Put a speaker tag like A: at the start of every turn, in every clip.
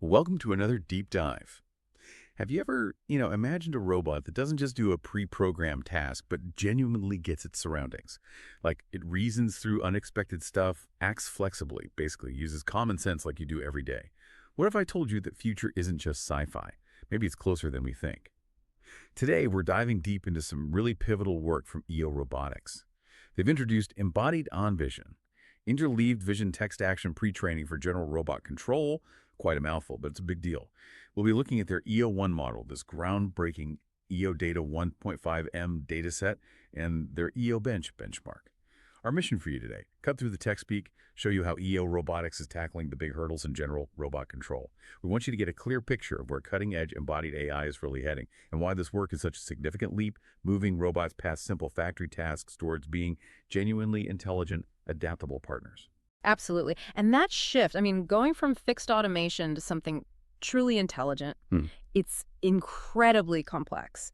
A: Welcome to another deep dive. Have you ever, imagined a robot that doesn't just do a pre-programmed task, but genuinely gets its surroundings? Like it reasons through unexpected stuff, acts flexibly, basically uses common sense like you do every day. What if I told you that future isn't just sci-fi? Maybe it's closer than we think. Today, we're diving deep into some really pivotal work from EO-Robotics. They've introduced EmbodiedOneVision, Interleaved vision text action pre-training for general robot control. Quite a mouthful, but it's a big deal. We'll be looking at their EO1 model, this groundbreaking EO data 1.5M dataset, and their EO benchmark. Our mission for you today: cut through the tech speak, show you how EO-Robotics is tackling the big hurdles in general robot control. We want you to get a clear picture of where cutting-edge embodied AI is really heading and why this work is such a significant leap, moving robots past simple factory tasks towards being genuinely intelligent, adaptable partners.
B: Absolutely. And that shift, going from fixed automation to something truly intelligent, it's incredibly complex.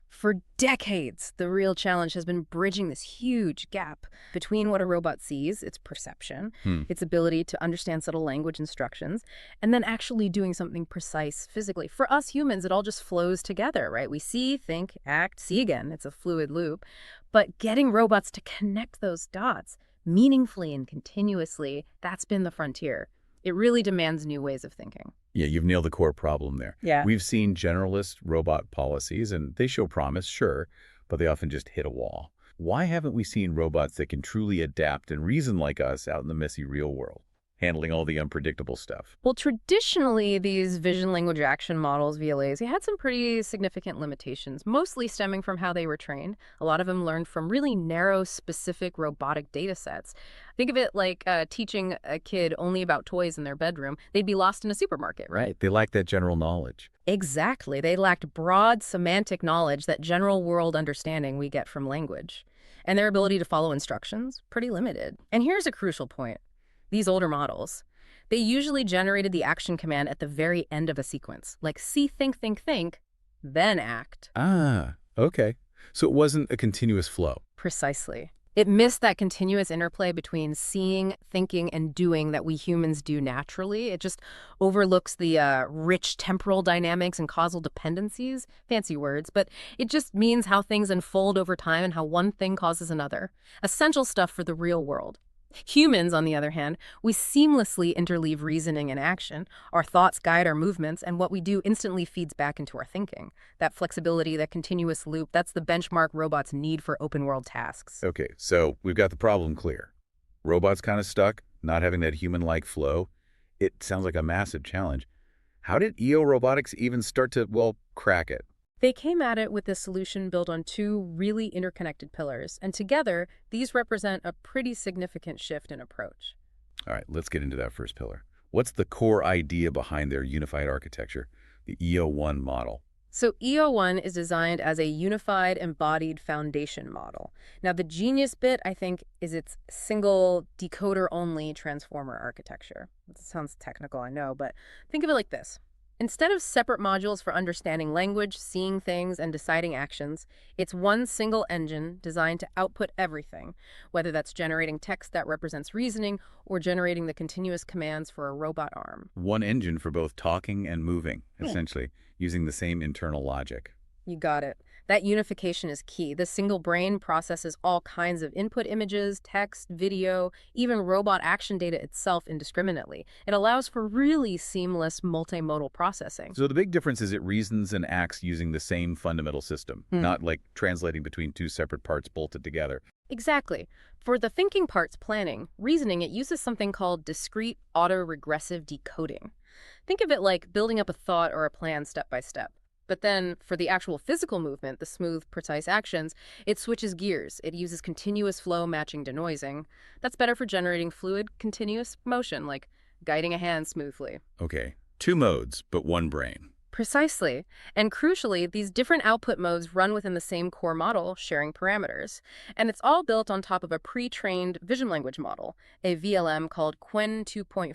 B: For decades, the real challenge has been bridging this huge gap between what a robot sees, its perception, its ability to understand subtle language instructions, and then actually doing something precise physically. For us humans, it all just flows together, right? We see, think, act, see again. It's a fluid loop. But getting robots to connect those dots meaningfully and continuously, that's been the frontier. It really demands new ways of thinking.
A: Yeah, you've nailed the core problem there.
B: Yeah.
A: We've seen generalist robot policies, and they show promise, sure, but they often just hit a wall. Why haven't we seen robots that can truly adapt and reason like us out in the messy real world, handling all the unpredictable stuff?
B: Well, traditionally, these vision language action models, VLAs, they had some pretty significant limitations, mostly stemming from how they were trained. A lot of them learned from really narrow, specific robotic data sets. Think of it like teaching a kid only about toys in their bedroom. They'd be lost in a supermarket, right?
A: They lack that general knowledge.
B: Exactly. They lacked broad semantic knowledge, that general world understanding we get from language. And their ability to follow instructions, pretty limited. And here's a crucial point. These older models, they usually generated the action command at the very end of a sequence, like see, think, then act.
A: Ah, okay. So it wasn't a continuous flow.
B: Precisely. It missed that continuous interplay between seeing, thinking, and doing that we humans do naturally. It just overlooks the rich temporal dynamics and causal dependencies. Fancy words, but it just means how things unfold over time and how one thing causes another. Essential stuff for the real world. Humans, on the other hand, we seamlessly interleave reasoning and action. Our thoughts guide our movements, and what we do instantly feeds back into our thinking. That flexibility, that continuous loop, that's the benchmark robots need for open-world tasks.
A: Okay, so we've got the problem clear. Robots kind of stuck, not having that human-like flow. It sounds like a massive challenge. How did EO-Robotics even start to, crack it?
B: They came at it with a solution built on two really interconnected pillars, and together, these represent a pretty significant shift in approach.
A: All right, let's get into that first pillar. What's the core idea behind their unified architecture, the EO1 model?
B: So EO1 is designed as a unified embodied foundation model. Now, the genius bit, I think, is its single decoder-only transformer architecture. It sounds technical, I know, but think of it like this. Instead of separate modules for understanding language, seeing things, and deciding actions, it's one single engine designed to output everything, whether that's generating text that represents reasoning or generating the continuous commands for a robot arm.
A: One engine for both talking and moving, essentially, using the same internal logic.
B: You got it. That unification is key. The single brain processes all kinds of input images, text, video, even robot action data itself indiscriminately. It allows for really seamless multimodal processing.
A: So the big difference is it reasons and acts using the same fundamental system, not like translating between two separate parts bolted together.
B: Exactly. For the thinking part's planning, reasoning, it uses something called discrete auto-regressive decoding. Think of it like building up a thought or a plan step by step. But then, for the actual physical movement, the smooth, precise actions, it switches gears. It uses continuous flow matching denoising. That's better for generating fluid, continuous motion, like guiding a hand smoothly.
A: Okay, two modes, but one brain.
B: Precisely. And crucially, these different output modes run within the same core model, sharing parameters. And it's all built on top of a pre-trained vision language model, a VLM called Qwen 2.5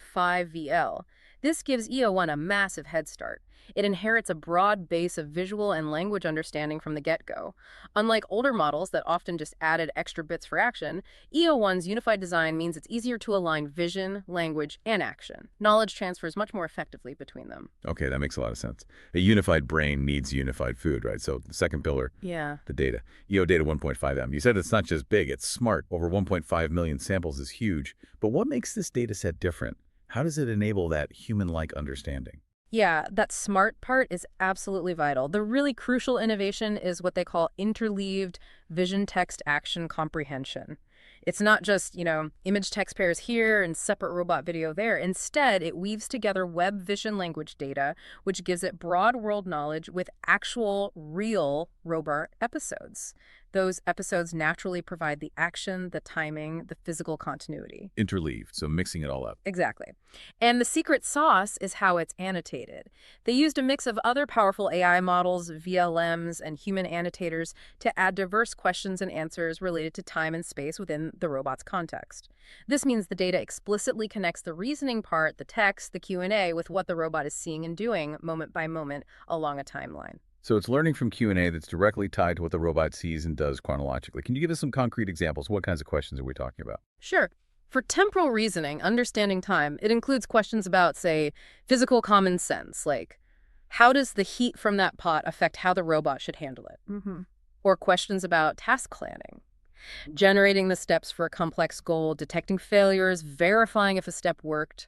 B: VL. This gives EO1 a massive head start. It inherits a broad base of visual and language understanding from the get-go. Unlike older models that often just added extra bits for action, EO1's unified design means it's easier to align vision, language, and action. Knowledge transfers much more effectively between them.
A: Okay, that makes a lot of sense. A unified brain needs unified food, right? So the second pillar,
B: Yeah.
A: the data. EO data 1.5M. You said it's not just big, it's smart. Over 1.5 million samples is huge. But what makes this data set different? How does it enable that human-like understanding?
B: Yeah, that smart part is absolutely vital. The really crucial innovation is what they call interleaved vision-text-action comprehension. It's not just, image-text pairs here and separate robot video there. Instead, it weaves together web vision language data, which gives it broad world knowledge with actual, real robot episodes. Those episodes naturally provide the action, the timing, the physical continuity.
A: Interleaved, so mixing it all up.
B: Exactly. And the secret sauce is how it's annotated. They used a mix of other powerful AI models, VLMs, and human annotators to add diverse questions and answers related to time and space within the robot's context. This means the data explicitly connects the reasoning part, the text, the Q&A, with what the robot is seeing and doing moment by moment along a timeline.
A: So it's learning from Q&A that's directly tied to what the robot sees and does chronologically. Can you give us some concrete examples? What kinds of questions are we talking about?
B: Sure. For temporal reasoning, understanding time, it includes questions about, say, physical common sense, like, how does the heat from that pot affect how the robot should handle it? Or questions about task planning, generating the steps for a complex goal, detecting failures, verifying if a step worked.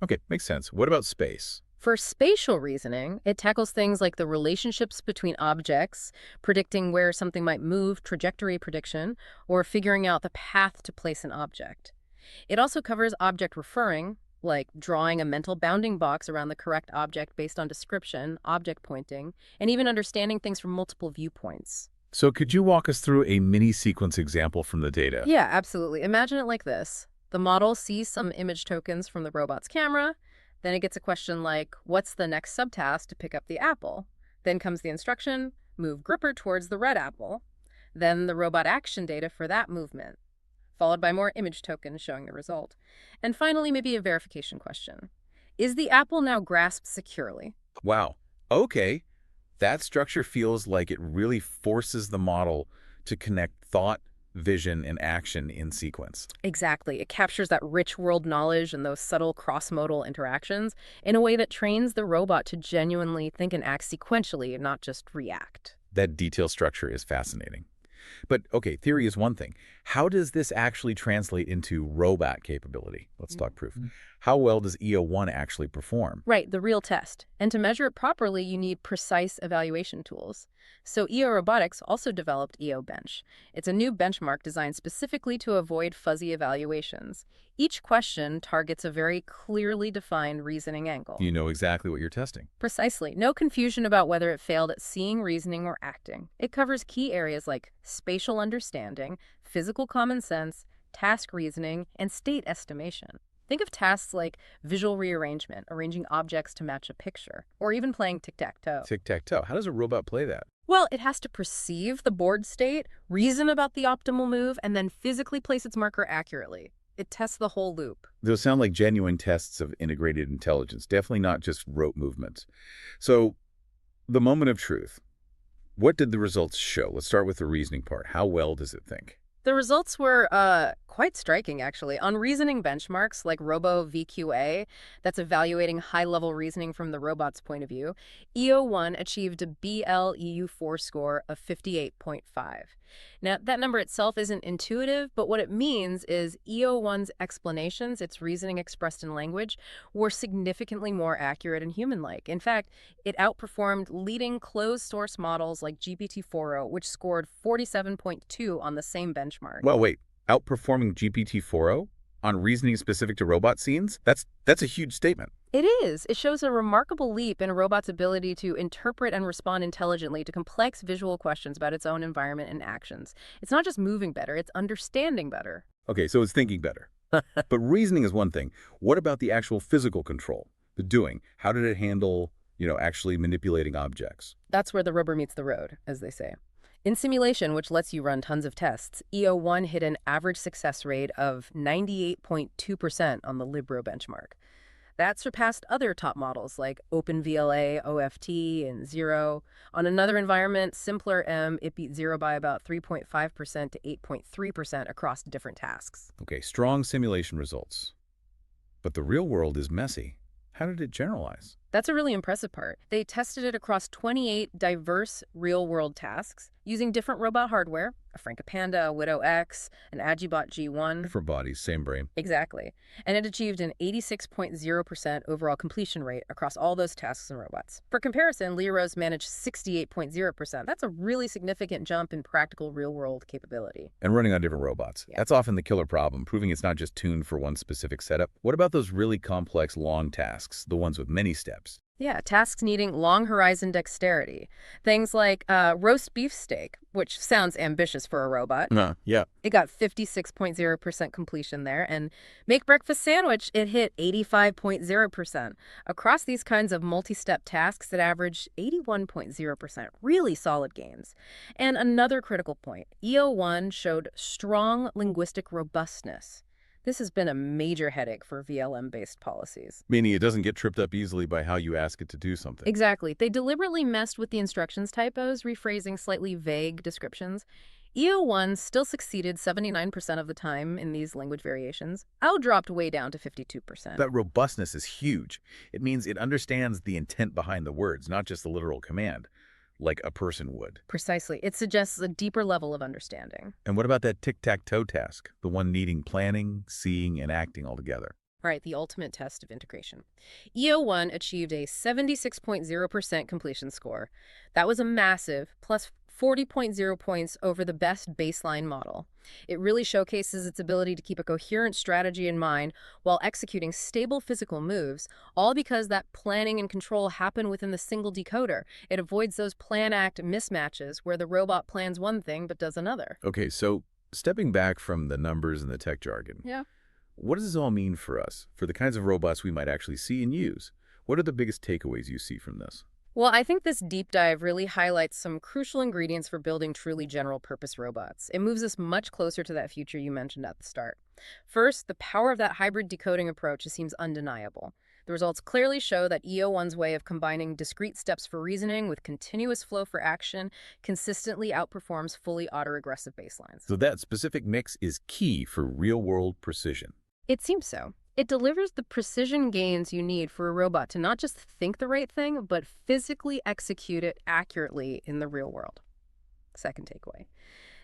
A: Okay, makes sense. What about space?
B: For spatial reasoning, it tackles things like the relationships between objects, predicting where something might move, trajectory prediction, or figuring out the path to place an object. It also covers object referring, like drawing a mental bounding box around the correct object based on description, object pointing, and even understanding things from multiple viewpoints.
A: So could you walk us through a mini-sequence example from the data?
B: Yeah, absolutely. Imagine it like this. The model sees some image tokens from the robot's camera. Then it gets a question like, what's the next subtask to pick up the apple? Then comes the instruction, move gripper towards the red apple. Then the robot action data for that movement, followed by more image tokens showing the result. And finally, maybe a verification question. Is the apple now grasped securely?
A: Wow. Okay. That structure feels like it really forces the model to connect thought, vision, and action in sequence.
B: Exactly. It captures that rich world knowledge and those subtle cross-modal interactions in a way that trains the robot to genuinely think and act sequentially and not just react.
A: That detail structure is fascinating. But, okay, theory is one thing. How does this actually translate into robot capability? Let's talk proof. How well does EO1 actually perform?
B: Right, the real test. And to measure it properly, you need precise evaluation tools. So EO-Robotics also developed EO-Bench. It's a new benchmark designed specifically to avoid fuzzy evaluations. Each question targets a very clearly defined reasoning angle.
A: You know exactly what you're testing.
B: Precisely. No confusion about whether it failed at seeing, reasoning, or acting. It covers key areas like spatial understanding, physical common sense, task reasoning, and state estimation. Think of tasks like visual rearrangement, arranging objects to match a picture, or even playing tic-tac-toe.
A: Tic-tac-toe. How does a robot play that?
B: Well, it has to perceive the board state, reason about the optimal move, and then physically place its marker accurately. It tests the whole loop.
A: Those sound like genuine tests of integrated intelligence, definitely not just rote movements. So, the moment of truth. What did the results show? Let's start with the reasoning part. How well does it think?
B: The results were quite striking, actually. On reasoning benchmarks like Robo-VQA, that's evaluating high-level reasoning from the robot's point of view, EO1 achieved a BLEU4 score of 58.5. Now, that number itself isn't intuitive, but what it means is EO1's explanations, its reasoning expressed in language, were significantly more accurate and human-like. In fact, it outperformed leading closed-source models like GPT-4o, which scored 47.2 on the same benchmark.
A: Well, wait. Outperforming GPT-4o on reasoning specific to robot scenes? That's a huge statement.
B: It is. It shows a remarkable leap in a robot's ability to interpret and respond intelligently to complex visual questions about its own environment and actions. It's not just moving better, it's understanding better.
A: Okay, so it's thinking better. But reasoning is one thing. What about the actual physical control, the doing? How did it handle, actually manipulating objects?
B: That's where the rubber meets the road, as they say. In simulation, which lets you run tons of tests, EO1 hit an average success rate of 98.2% on the Libro benchmark. That surpassed other top models like OpenVLA, OFT, and Zero. On another environment, simpler M, it beat Zero by about 3.5% to 8.3% across different tasks.
A: Okay, strong simulation results. But the real world is messy. How did it generalize?
B: That's a really impressive part. They tested it across 28 diverse real-world tasks using different robot hardware, a FrankenPanda, a Widow X, an Agibot G1.
A: Different bodies, same brain.
B: Exactly. And it achieved an 86.0% overall completion rate across all those tasks and robots. For comparison, Lero's managed 68.0%. That's a really significant jump in practical real-world capability.
A: And running on different robots.
B: Yeah.
A: That's often the killer problem, proving it's not just tuned for one specific setup. What about those really complex long tasks, the ones with many steps?
B: Yeah, tasks needing long horizon dexterity. Things like roast beef steak, which sounds ambitious for a robot.
A: Yeah.
B: It got 56.0% completion there. And make breakfast sandwich, it hit 85.0%. Across these kinds of multi-step tasks, it averaged 81.0%. Really solid gains. And another critical point, EO-1 showed strong linguistic robustness. This has been a major headache for VLM-based policies.
A: Meaning it doesn't get tripped up easily by how you ask it to do something.
B: Exactly. They deliberately messed with the instructions typos, rephrasing slightly vague descriptions. EO-1 still succeeded 79% of the time in these language variations. OW dropped way down to 52%.
A: That robustness is huge. It means it understands the intent behind the words, not just the literal command, like a person would.
B: Precisely. It suggests a deeper level of understanding.
A: And what about that tic-tac-toe task, the one needing planning, seeing, and acting all together?
B: Right, the ultimate test of integration. EO-1 achieved a 76.0% completion score. That was a massive, plus 40.0 points over the best baseline model. It really showcases its ability to keep a coherent strategy in mind while executing stable physical moves, all because that planning and control happen within the single decoder. It avoids those plan-act mismatches where the robot plans one thing but does another.
A: Okay, so stepping back from the numbers and the tech jargon,
B: Yeah.
A: what does this all mean for us, for the kinds of robots we might actually see and use? What are the biggest takeaways you see from this?
B: Well, I think this deep dive really highlights some crucial ingredients for building truly general-purpose robots. It moves us much closer to that future you mentioned at the start. First, the power of that hybrid decoding approach seems undeniable. The results clearly show that EO-1's way of combining discrete steps for reasoning with continuous flow for action consistently outperforms fully auto-regressive baselines.
A: So that specific mix is key for real-world precision.
B: It seems so. It delivers the precision gains you need for a robot to not just think the right thing, but physically execute it accurately in the real world. Second takeaway.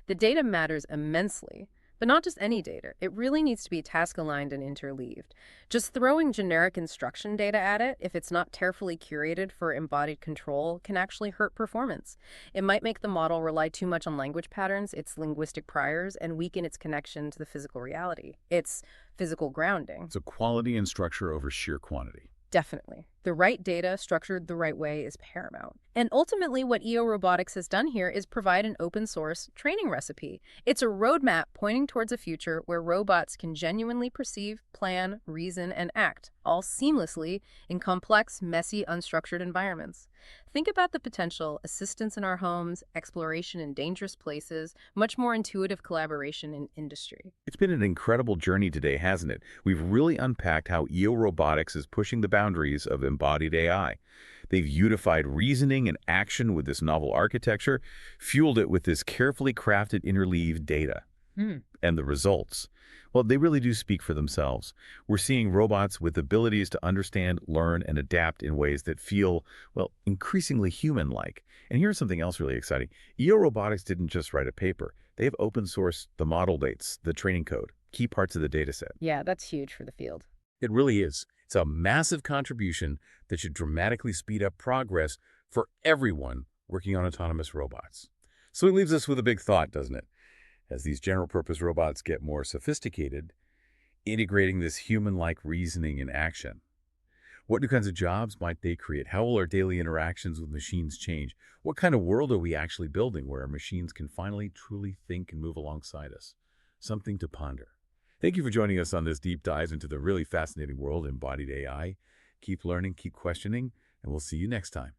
B: The data matters immensely, but not just any data. It really needs to be task-aligned and interleaved. Just throwing generic instruction data at it, if it's not carefully curated for embodied control, can actually hurt performance. It might make the model rely too much on language patterns, its linguistic priors, and weaken its connection to the physical reality. Its physical grounding.
A: So quality and structure over sheer quantity.
B: Definitely. The right data, structured the right way, is paramount. And ultimately, what EO-Robotics has done here is provide an open-source training recipe. It's a roadmap pointing towards a future where robots can genuinely perceive, plan, reason, and act, all seamlessly in complex, messy, unstructured environments. Think about the potential: assistance in our homes, exploration in dangerous places, much more intuitive collaboration in industry.
A: It's been an incredible journey today, hasn't it? We've really unpacked how EO-Robotics is pushing the boundaries of embodied AI. They've unified reasoning and action with this novel architecture, fueled it with this carefully crafted interleaved data. And the results, well, they really do speak for themselves. We're seeing robots with abilities to understand, learn, and adapt in ways that feel, well, increasingly human-like. And here's something else really exciting. EO-Robotics didn't just write a paper. They have open-sourced the model weights, the training code, key parts of the dataset.
B: Yeah, that's huge for the field.
A: It really is. It's a massive contribution that should dramatically speed up progress for everyone working on autonomous robots. So it leaves us with a big thought, doesn't it? As these general-purpose robots get more sophisticated, integrating this human-like reasoning and action. What new kinds of jobs might they create? How will our daily interactions with machines change? What kind of world are we actually building where our machines can finally truly think and move alongside us? Something to ponder. Thank you for joining us on this deep dive into the really fascinating world of embodied AI. Keep learning, keep questioning, and we'll see you next time.